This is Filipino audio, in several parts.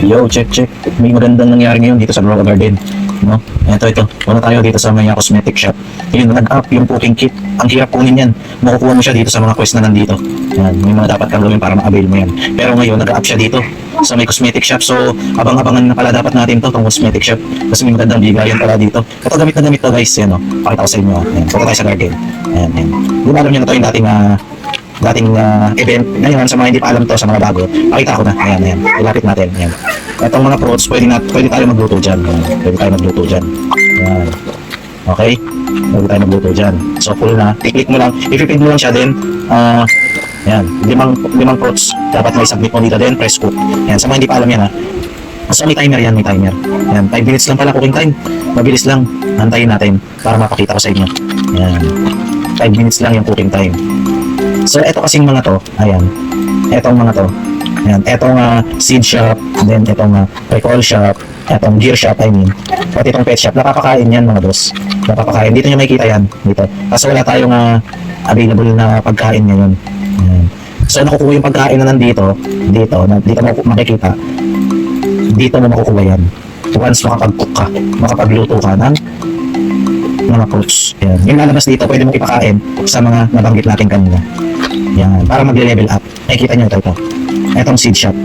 Yo, check. May magandang nangyari ngayon dito sa Grow a Garden. No? Ito. Wala tayo dito sa mga cosmetic shop. Yun, nag-up yung cooking kit. Ang hirap kunin yan. Makukuha mo siya dito sa mga quest na nandito. Yan, may mga dapat kang gawin para ma-avail mo yan. Pero ngayon, nag-up siya dito sa may cosmetic shop. So, abang-abangan na pala dapat natin to, tong cosmetic shop. Kasi may magandang bigayan pala dito. Ito gamit na gamit to guys. Yan, no? Pakita ko sa inyo. Yan, punta tayo sa garden. Yan. Yung alam nyo na to yung dating event. Ngayon, sa mga hindi pa alam to, sa mga bago, pakita ko na. Ayan. Ilapit natin. Ayan. Itong mga fruits, pwede tayo magluto dyan. Ayan. Pwede tayo magluto dyan. Ayan. Okay? Pwede tayo magluto dyan. So, full na. I-click mo lang. I-feed mo lang siya din. Ayan. Limang fruits. Dapat may submit mo dito din. Press cook. Ayan. Sa mga hindi pa alam yan ha. So, may timer yan. Ayan. 5 minutes lang pala cooking time. Mabilis lang. Antayin natin para mapakita ko sa inyo. Ayan. 5 minutes lang yung cooking time. So, eto kasing mga to, ayan, etong mga to, ayan, etong seed shop, then etong recall shop, etong gear shop, pati itong pet shop, napapakain yan mga boss, napapakain, dito nyo makikita yan, dito, kasi wala tayong available na pagkain ngayon, ayan. So, nakukuha yung pagkain na nandito, dito mo makikita, dito mo makukuha yan, once makapag-cook ka, makapagluto ka ng mga fruits, ayan, yung lalabas dito, pwede mong ipakain sa mga nabanggit natin kanina. Yan, para mag-level up. Nakikita nyo ito. Etong seed shop.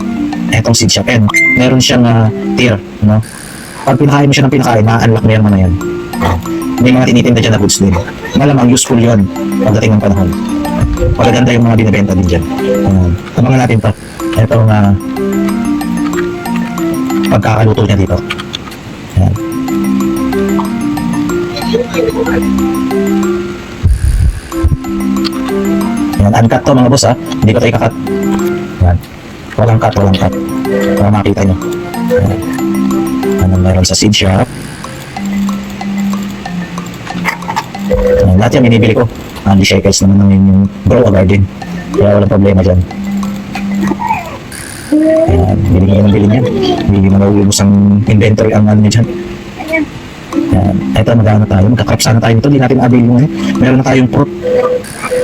Ayan, meron siyang tier, no? Pag pinakain mo siya ng pinakain, ma-unlock mo yan yan. May mga tinitinda dyan na goods din. Malamang useful yun pagdating ng panahon. Magaganda yung mga binibenta din dyan. Abangan natin to. Etong pagkakaluto niya dito. Ayan. Yan, uncut to mga boss ha. Hindi ko ito ikakat. Yan. Walang cut. Para makita nyo. Yan. Anong meron sa seed shop. Yan. Lahat yan binibili ko. 100 shekels naman namin yung Grow a Garden. Kaya walang problema dyan. Yan. Bili nyo ng bili niyan. Bili mo nauubos ang inventory ang ano nyo dyan. Yan. Ito magkano tayo. Magkakrap sana tayo nito. Hindi natin avail mo ngayon. Meron na tayong fruit.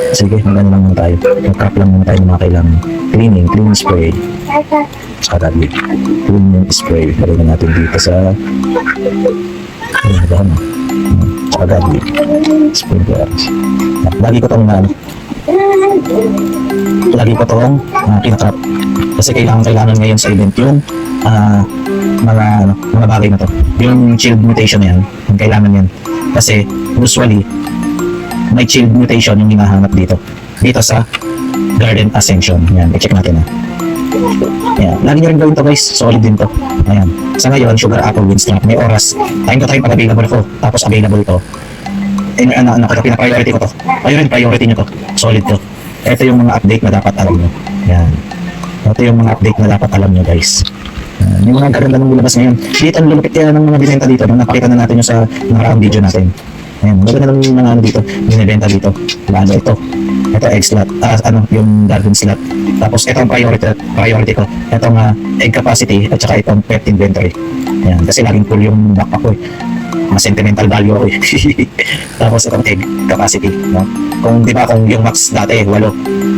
Sige, magano lang muna tayo. Mag-crop lang muna tayo ng mga kailangan. Cleaning spray. Saka dali. Cleaning spray. Lagyan natin dito sa dami. Saka dali. Sprinklers. Lagi ko itong kinakrop. Kasi kailangan ngayon sa event yung mga bagay na to. Yung chilled mutation na yan. Yung kailangan yan. Kasi usually may chilled mutation yung hinahanap dito sa Garden Ascension. Yan, i-check natin Yan, lagi nyo rin gawin to guys, solid din to. Ayan, sa ngayon, sugar apple winstrap, may oras, time to time pag available ko, tapos available to. Pina-priority ko to. Priority nyo to, solid to. Ito yung mga update na dapat alam nyo. Yan, ito yung mga update na dapat alam nyo guys. Yung mga gaganda ng lumabas ngayon, dito ang lumapit yan ng mga binenta dito, nung napakita na natin yung sa nakaraang video natin. Ayan, maganda ng mga dito, binibenta dito. Lalo ito egg slot, yung garden slot. Tapos ito ang priority ko. Itong egg capacity at saka itong pet inventory. Ayan, kasi laging full yung backpack ko Mas sentimental value ako Tapos itong egg capacity, no? Kung di ba kung yung max dati 8,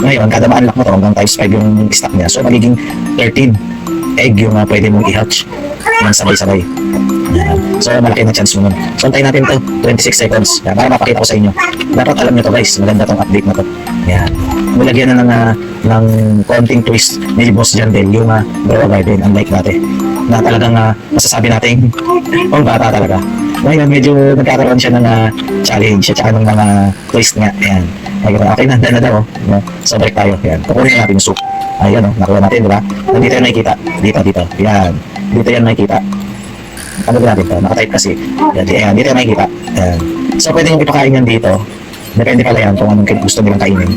ngayon kada ma-unlock mo to hanggang times 5 yung stock niya. So magiging 13 egg yung pwede mong i-hatch ng sabay-sabay. So malaki na chance mo nun. So antayin natin to 26 seconds. Yan, para mapakita ko sa inyo. Dapat alam nyo to guys. Maganda tong update na to. Yan. Nilagyan na ng konting twist ni Boss Jandel yung Grow a Garden, unlike dati. Na talagang masasabi natin ang bata talaga. Ngayon medyo nagkakaroon siya ng challenge at saka ng mga twist nga. Yan. Okay na, handa na daw. So break tayo. Yan. Kukunin natin yung soup. Ayan nakuha natin, di ba? Nandito yan nakikita. Dito. Yan. Dito yan nakikita. Ano ba natin ito? Naka-type kasi. Yan, dito yan makikita. Ayan. So, pwede yung ipakain yan dito. Depende pala yan kung anong gusto nilang kainin.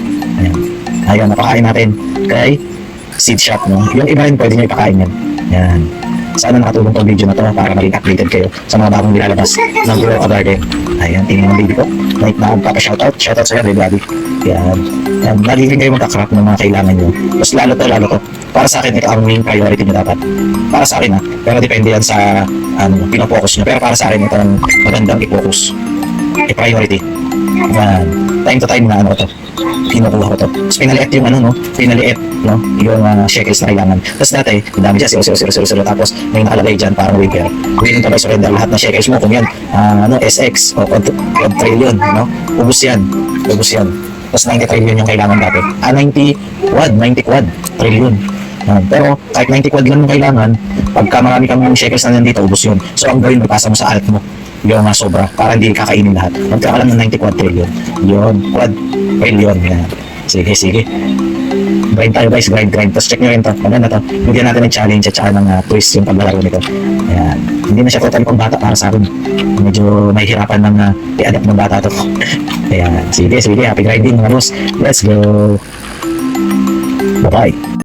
Ayan, napakain natin kay seed shop, no? Yung iba rin pwede nyo ipakain yan. Ayan. Sana nakatulong tong video na to para maging updated kayo sa mga bagong nilalabas ng Grow a Garden. Ayan, tingin ng baby ko. Like na magpapa-shoutout. Shoutout sa'yo, everybody. Yan. Yan. Lagi rin kayo magkakrap ng mga kailangan nyo. Tapos lalo to. Para sa akin, ito ang main priority nyo dapat. Para sa akin pero depende yan sa pinofocus nyo. Pero para sa akin, ito ang magandang i-focus. I-priority. Yan. Time to time na to. kinukuha ko to. Tapos pinaliit yung ano, no? Pinaliit, no? Yung shekels na kailangan. Tapos dati, ang dami dyan, 0,0,0,0,0. Tapos may nakalagay dyan, parang wigger. Willing to buy surrender. Lahat ng shekels mo, kung yan, SX o quad trillion, no? Ubus yan. Ubus yan. Tapos 90 trillion yung kailangan dati. 90 quad trillion. Pero kahit 90 quad lang yung kailangan, pagka marami kang shekels na nandito, ubus yun. So ang gawin mo, pasa mo sa alt mo yung sobra para hindi kakainin lahat. Magkaka lang ng 90 quad trillion. Yun, quad trillion. Yan. Sige, sige. Grind tayo guys, grind. Tapos check nyo rin to. Maganda to. Bigyan natin ng challenge at saka ng twist yung paglalaro nito. Ayan. Hindi na siya totally pang bata para sa akin. Medyo nahihirapan ng i-adapt ng bata to. Ayan. Sige, sige. Happy grinding mga boss. Let's go. Bye-bye.